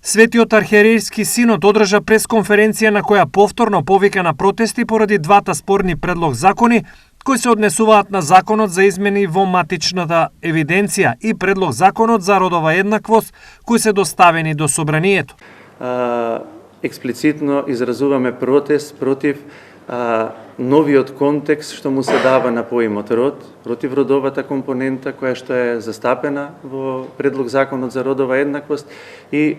Светиот архиерејски синод одржа пресконференција на која повторно повика на протести поради двата спорни предлог закони кои се однесуваат на законот за измени во матичната евиденција и предлог законот за родова еднаквост кои се доставени до собранието. Експлицитно изразуваме протест против новиот контекст што му се дава на поимот род, против родовата компонента која што е застапена во предлог законот за родова еднаквост и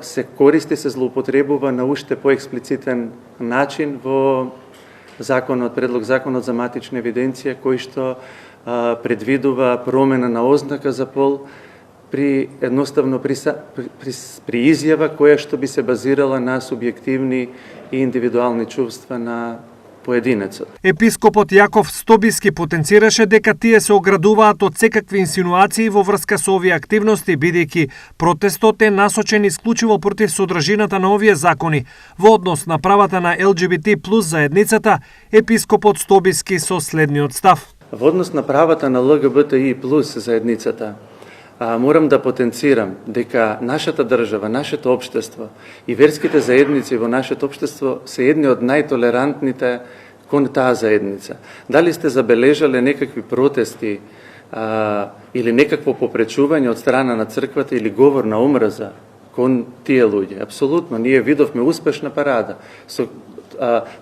се користи, се злоупотребува на уште поексплицитен начин во предлог законот за матична евиденција кој што предвидува промена на ознака за пол при изјава која што би се базирала на субјективни и индивидуални чувства на поединецот. Епископот Јаков Стобиски потенцираше дека тие се оградуваат од секакви инсинуации во врска со овие активности, бидејќи протестот е насочен исклучиво против содржината на овие закони. Во однос на правата на ЛГБТ+ заедницата, епископот Стобиски со следниот став. Во однос на правата на ЛГБТИ+ заедницата, морам да потенцирам дека нашата држава, нашето општество и верските заедници во нашето општество се едни од најтолерантните кон таа заедница. Дали сте забележале некакви протести или некакво попречување од страна на црквата или говор на омраза кон тие луѓе? Апсолутно, ние видовме успешна парада.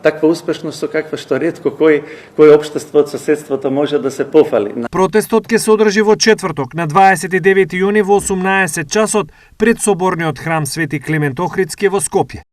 Таква успешност со каква што ретко кој општество од соседството може да се пофали. Протестот ќе се одржи во четврток на 29 јуни во 18 часот пред соборниот храм Свети Климент Охридски во Скопје.